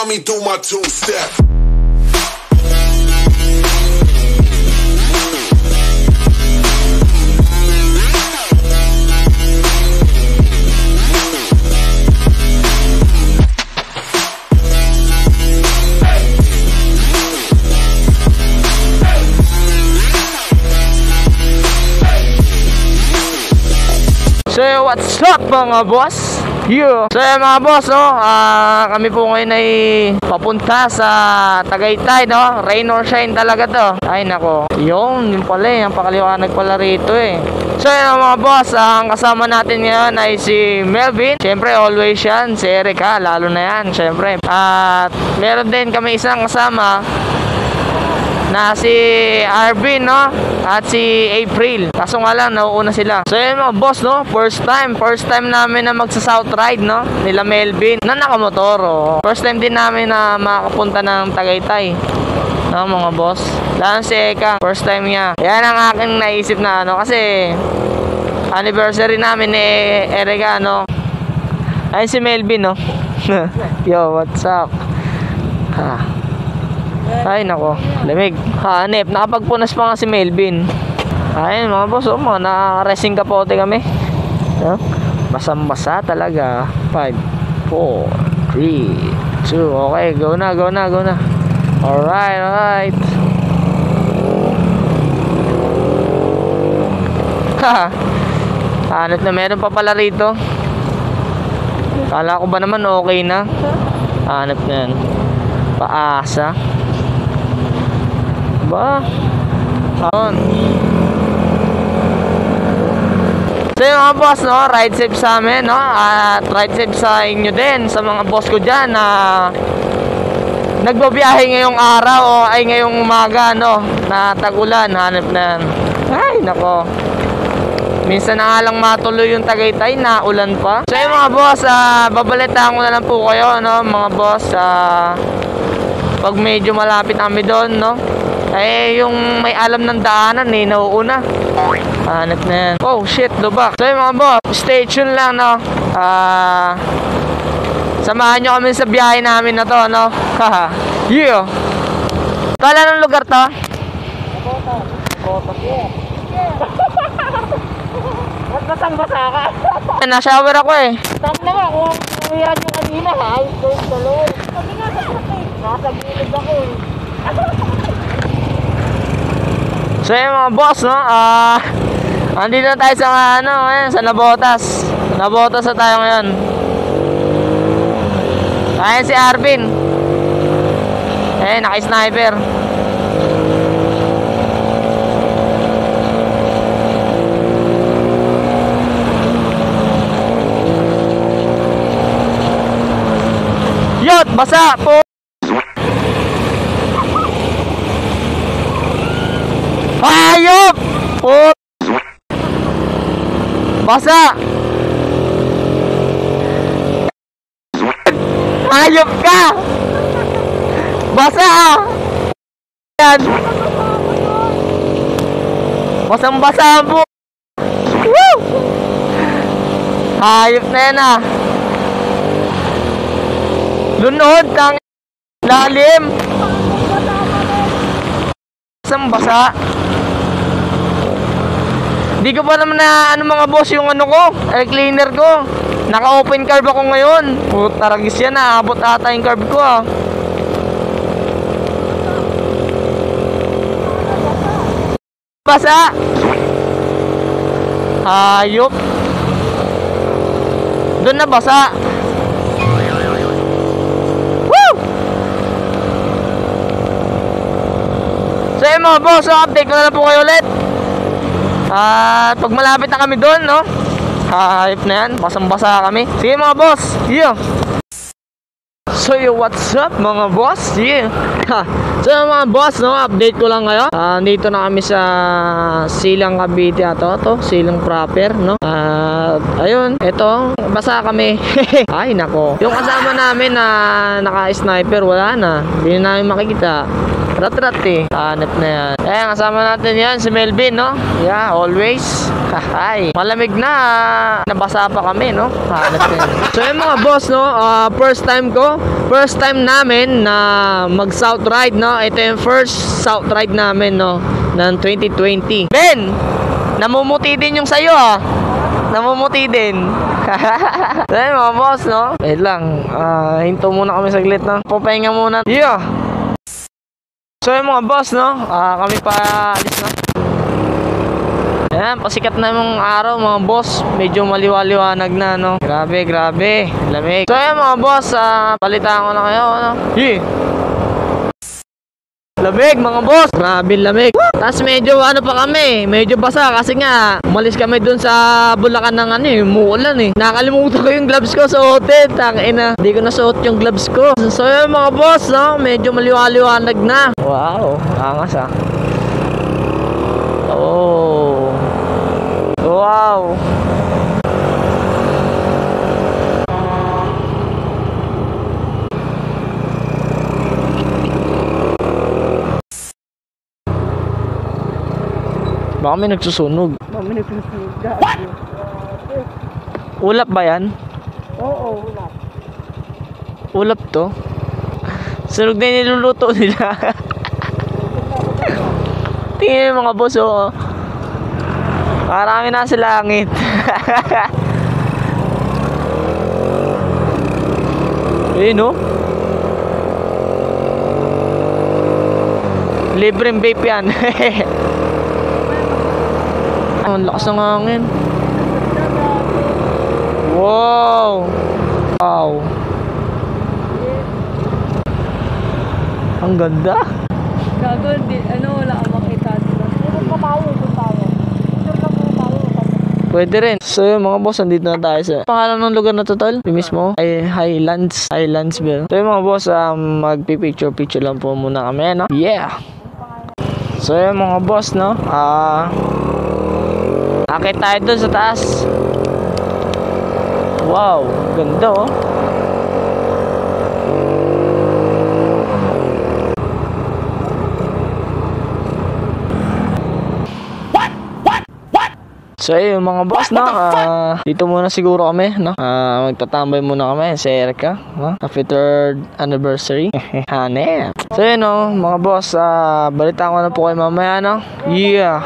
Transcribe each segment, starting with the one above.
me do my two-step. So what's up mga boss? Yeah. So mga boss, no, kami po ngayon ay papunta sa Tagaytay, no? Rain or shine talaga to. Ay nako, yun pala eh, ang pakaliwanag pala rito eh. So yun mga boss, ang kasama natin ngayon ay si Melvin. Siyempre always yan, si Erica, lalo na yan siyempre. At meron din kami isang kasama na si Arvin, no? At si April. Kaso nga lang, nauuna sila. So yun mga boss, no? First time namin na magsa-south ride, no? Nila Melvin na nakamotor, oh. First time din namin na makapunta ng Tagaytay, no mga boss. Lalo si Eka, first time niya. Yan ang aking naisip na ano, kasi anniversary namin ni Erica, no? Ayun si Melvin, no? Yo, what's up? Ay nako, lamig. Hanep, nakapagpunas pa nga si Melvin. Ayun mga boss, oh, mga naka-racing kapote kami. Basang-basa talaga. 5, 4, 3, 2. Okay, go na. Alright. Hanep na meron pa pala rito. Kala ko ba naman okay na. Hanep na yan. Paasa ba? Aon. So yung mga boss, no, ride safe sa amin, no? At ride safe sa inyo din, sa mga boss ko dyan na nagbabiyahe ngayong araw o ay ngayong umaga, no? Na tag-ulan, hanap na yan. Ay nako, minsan na nga lang matuloy yung Tagaytay, na ulan pa. So yung mga boss, babalitaan ko na lang po kayo, no, mga boss, pag medyo malapit kami doon, no? Eh, yung may alam ng daanan eh, nauuna. Hanap na yan. Oh, shit, lubak. So, yung mga boss, stay tuned lang, no? Samahan nyo kami sa biyahe namin na to, no? Haha. Yeah. Kala ng lugar to? Bota. Ba't basang-basa ka? Na-shower ako eh. Stop na nga, kung umiran nyo kanina, ha? Ayos ko yung tuloy. Sabi nga sa sakit. Nasa gilid ako eh. So yung mga boss, no, andito na tayo sa sa Nabotas. Nabotas na tayo ngayon. Ayan si Arvin. Naka-sniper. Yot, basa po. Hayop! Oh. Basa! Hayop ka! Basa! Yan! Basang-basa po! Woo! Hayop na yan ah! Lunod kang lalim! Basang-basa! Di ko pa naman na mga boss yung ko, air cleaner ko. Naka-open carb ako ngayon. Taragis yan, naabot ata yung carb ko ah. Basa. Hayop. Doon na basa. Woo! So yun mga boss, update ko na lang po kayo ulit. At pag malapit na kami doon, no? Hype na yan, basang-basa kami. Sige mga boss, yeah. So what's up mga boss, yeah. So mga boss, no, update ko lang kayo. Dito na kami sa Silang Cavite to Silang proper, no. Ayun, eto, basa kami. Ay nako, yung kasama namin na naka-sniper, wala na, hindi na namin makikita. Rat-rat eh. Hanap na yan. Kasama natin yan, si Melvin, no? Yeah, always. Hahay. Malamig na. Nabasa pa kami, no? Hanap na yan. So yung mga boss, no? First time ko first time namin na mag South Ride, no? Ito yung first South Ride namin, no? Ng 2020. Ben! Namumuti din yung sayo, ah. Namumuti din. Ayun mga boss, no? Wait lang. Hinto muna kami saglit, no? Papahinga muna. Yeah! So yung mga boss, no? Kami pa alis na. Ayan, pasikat na yung araw mga boss. Medyo maliwaliwanag na, no? Grabe, grabe. Lamig. So yung mga boss, palitan ko na kayo, no? Yeah! Lamig mga boss. Grabe lamig. Tapos medyo ano pa kami, medyo basa kasi nga umalis kami dun sa Bulacan ng ano eh, umuulan eh. Nakalimutan ko yung gloves ko sa hotel. Tangina, hindi ko nasuot yung gloves ko. So yun mga boss, no? Medyo maliwaliwanag na. Wow, angas ah. Oh. Wow. Baka may nagsusunog. What? Ulap ba yan? Oo, ulap. Ulap to? Sunog na yung niluluto nila. Tingnan yung mga boss, oh. Parang kami nasa langit. Eh, no? Libreng vape yan. Ang lakas ng hangin. Wow. Wow. Ang ganda. Gago, wala kang makita sila. Pwede rin. So yun mga boss, andito na tayo sa pangalan ng lugar na to, tol? Yung mismo ay Highlands Bill. So yun mga boss, magpipicture lang po muna kami, no? Yeah. So yun mga boss, no? Akit tayo dun sa taas. Wow, ganda oh. So ayun mga boss, no? Dito muna siguro kami, no? Magtatambay muna kami sa Erica, no? Happy 3rd anniversary. Hanep. So ayun, no? Mga boss, balitaan ko na po kayo mamaya, no? Yeah.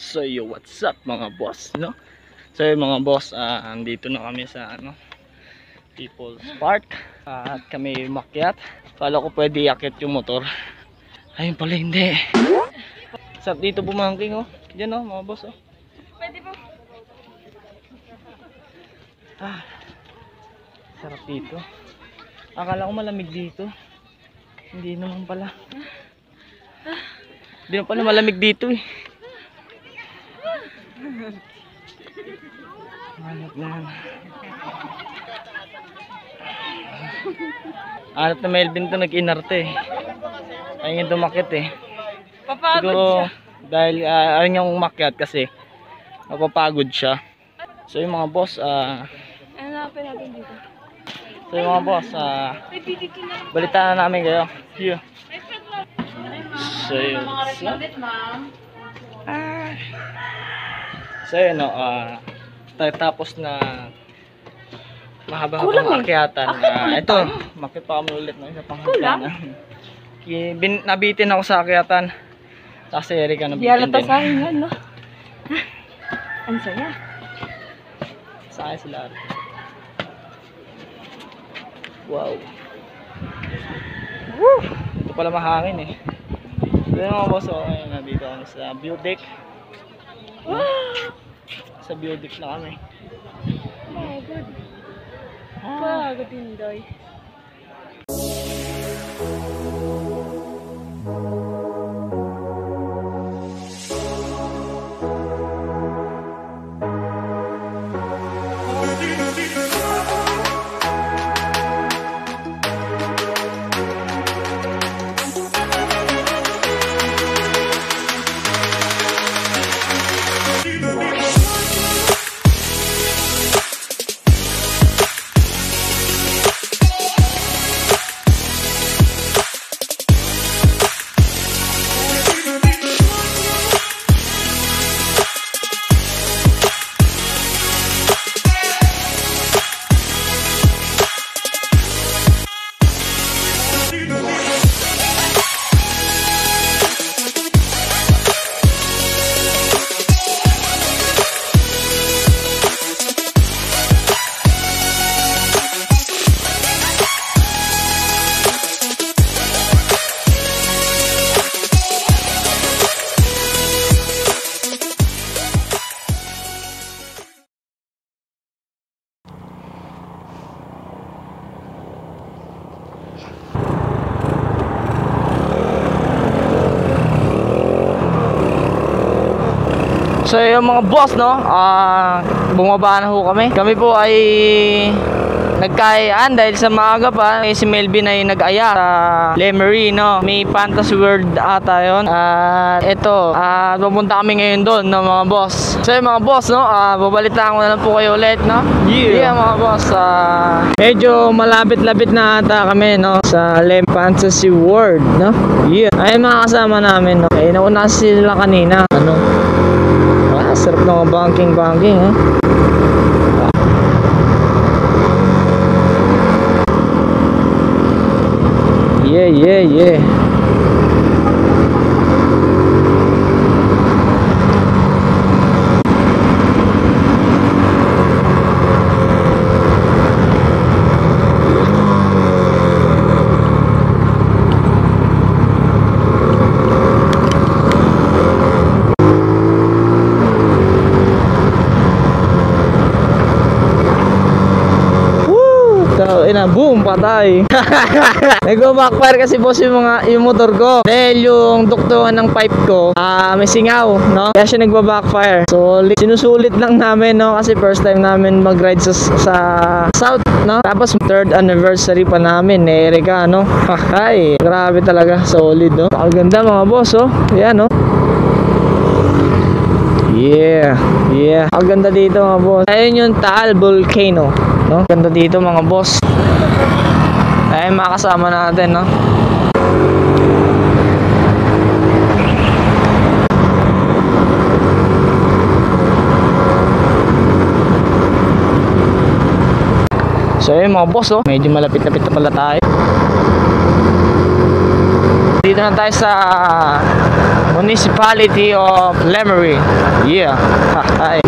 So yo, what's up mga boss, no? So yung mga boss, andito na kami sa ano, People's Park. At kami makyat. Kala ko pwede yakit yung motor. Ayun pala hindi. Sarap dito bumangking, oh. Diyan, oh, mga boss, oh. Pwede ba? Sarap dito. Akala ko malamig dito. Hindi naman pala. Hindi naman pala malamig dito, eh. Hanap na Melvin to, nag-inarte eh. Ayun yung tumakit eh. Papagod Siguro, siya. dahil ayun yung umakyat kasi mapapagod siya. So yung mga boss, Hanapin natin dito. so yung mga boss, balitaan na namin kayo. Yeah. So yun. So yun, no, tapos na mahaba-habang akyatan. Ito, makit pa kami ulit ng isa pang akyatan. Nabitin ako sa akyatan. Tapos si Erika nabitin din. Yalata sa akin yan, no? Ang saya. Sakay sila. Wow. Woo! Ito pala mahangin eh. So yung mga boss, okay, nandito kami sa view deck. Sa view deck na kami. Pagod. Pagod, Indoy. So yung mga boss, no, bumaba na ho kami. Kami po ay nagkayaan dahil sa maaga pa. Si Melvin ay nag-aya sa Lemery, no. May Fantasy World ata yun. At ito, pupunta kami ngayon doon, no, mga boss. So yung mga boss, no, babalitaan ko na lang po kayo ulit, no. Yeah, mga boss. Medyo malapit-lapit na ata kami, no, sa Fantasy World, no. Yeah. Ay mga kasama namin, no. Ay nauna sila kanina, ano. Sarap ng banking, eh. Yeah. Boom, patay. Nag-backfire kasi boss yung motor ko. Dahil yung duktungan ng pipe ko, may singaw, no? Kaya siya nagba-backfire. So, sinusulit lang namin, no? Kasi first time namin mag-ride sa South, no? Tapos, third anniversary pa namin, Erika, no? Ay, grabe talaga. Solid, no? Ang ganda mga boss, oh. Yan, no? Yeah. Ang ganda dito mga boss. Ayun yung Taal Volcano, no? Ganda dito mga boss. Ay mga kasama natin, no? So ayun mga boss, oh. Medyo malapit-lapit na pala tayo. Dito na tayo sa Municipality of Lemery. Yeah. Hi.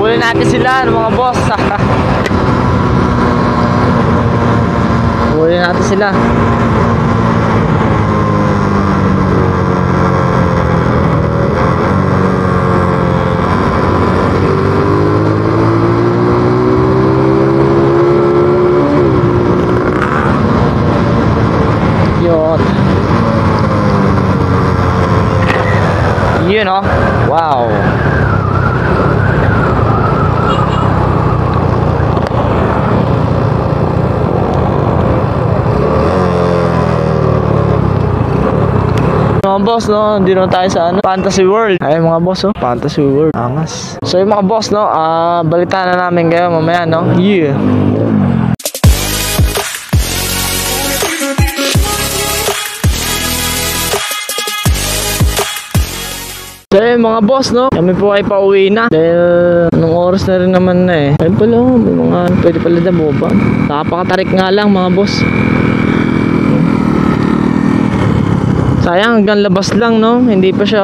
Huli natin sila, mga boss. Huli natin sila. Yun, oh. Wow. Mga boss, no, hindi na tayo sa Fantasy World. Ay mga boss, oh, Fantasy World, angas. So yung mga boss, no, balitaan na namin kayo mamaya, no. Yeah. So yung mga boss, no, kami po ay pauwi na dahil anong oras na rin naman na eh. Ayun pala, may mga pwede pala na boba. Nakapakatarik nga lang mga boss. Sayang, hanggang labas lang, no? Hindi pa siya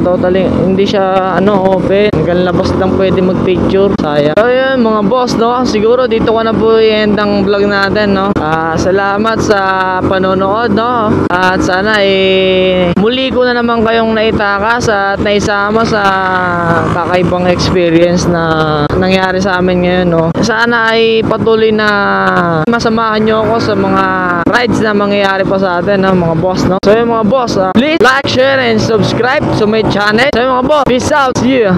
totally, hindi siya open. Hanggang labas lang pwede mag-picture. Sayang. So yun mga boss, no? Siguro dito ko na po i-end ang vlog natin, no? Salamat sa panonood, no? At sana muli ko na naman kayong naitakas at naisama sa kakaibang experience na nangyari sa amin ngayon, no? Sana ay patuloy na masamahan nyo ako sa mga rides na mangyayari pa sa atin, no? Mga boss, no? So yun mga boss, please like, share, and subscribe to my channel. So mga boss, peace out, see you.